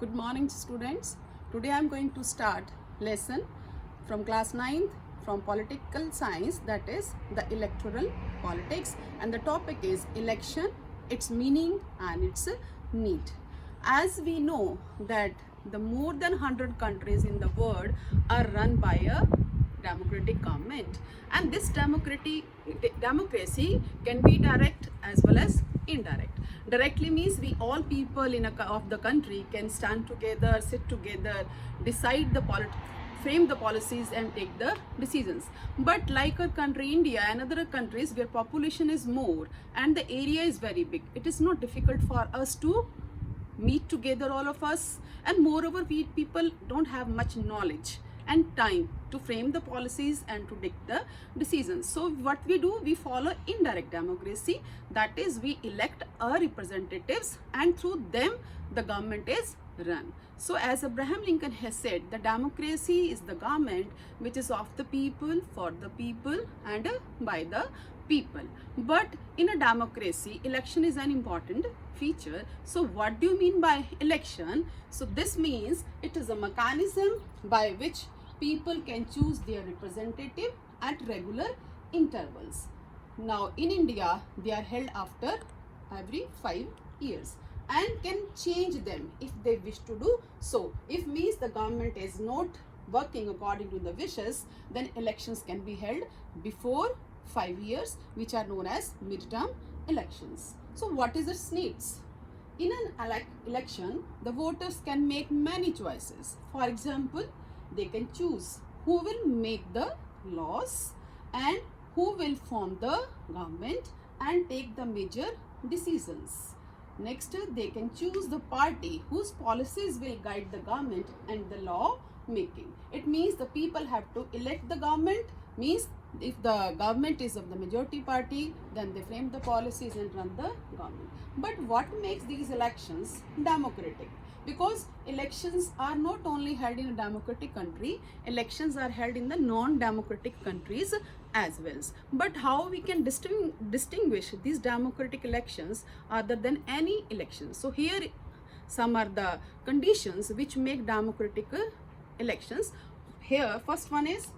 Good morning, students. Today I am going to start lesson from class 9th from political science, that is the electoral politics, and the topic is election, its meaning and its need. As we know that the more than 100 countries in the world are run by a democratic government, and this democracy can be direct as well as indirect. Directly means we all people of the country can stand together, sit together, decide frame the policies and take the decisions. But like our country India and other countries where population is more and the area is very big, it is not difficult for us to meet together, all of us, and moreover we people don't have much knowledge and time to frame the policies and to take the decisions. So what we do, we follow indirect democracy, that is we elect our representatives and through them the government is run. So as Abraham Lincoln has said, the democracy is the government which is of the people, for the people and by the people. But in a democracy, election is an important feature. So what do you mean by election? So this means it is a mechanism by which people can choose their representative at regular intervals. Now in India, they are held after every 5 years and can change them if they wish to do so. If means the government is not working according to the wishes, then elections can be held before 5 years, which are known as midterm elections. So what is its needs? In an election, the voters can make many choices. For example, they can choose who will make the laws and who will form the government and take the major decisions. Next, they can choose the party whose policies will guide the government and the law making. It means the people have to elect the government, means if the government is of the majority party, then they frame the policies and run the government. But what makes these elections democratic? Because elections are not only held in a democratic country, elections are held in the non-democratic countries as well. But how we can distinguish these democratic elections other than any elections? So here some are the conditions which make democratic elections. Here first one is,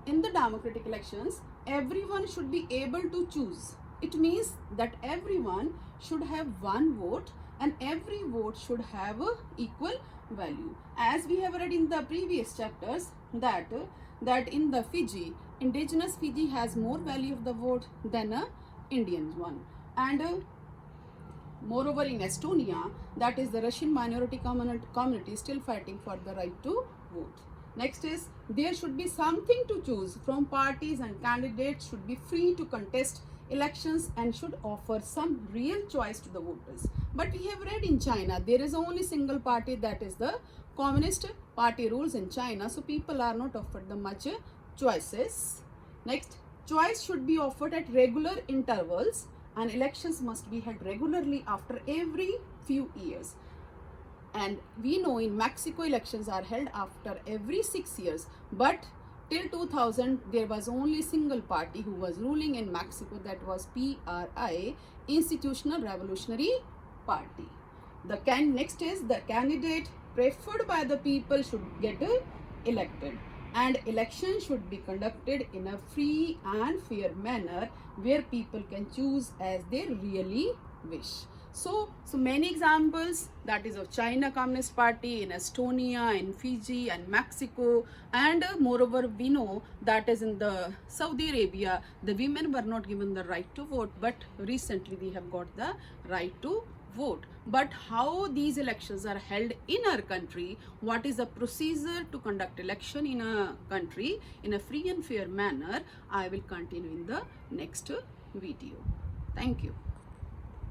in the democratic elections, everyone should be able to choose. It means that everyone should have one vote and every vote should have equal value. As we have read in the previous chapters that in the indigenous Fiji has more value of the vote than a Indian one. And moreover in Estonia, that is the Russian minority community still fighting for the right to vote. Next is, there should be something to choose from. Parties and candidates should be free to contest elections and should offer some real choice to the voters. But we have read in China, there is only single party, that is the Communist Party rules in China. So people are not offered the much choices. Next, choice should be offered at regular intervals and elections must be held regularly after every few years. And we know in Mexico elections are held after every 6 years, but till 2000 there was only single party who was ruling in Mexico, that was PRI, Institutional Revolutionary Party. Next is, the candidate preferred by the people should get elected, and elections should be conducted in a free and fair manner where people can choose as they really wish. So many examples, that is of China Communist Party, in Estonia, in Fiji and Mexico, and moreover we know that is in the Saudi Arabia, the women were not given the right to vote, but recently they have got the right to vote. But how these elections are held in our country, what is the procedure to conduct election in a country in a free and fair manner, I will continue in the next video. Thank you.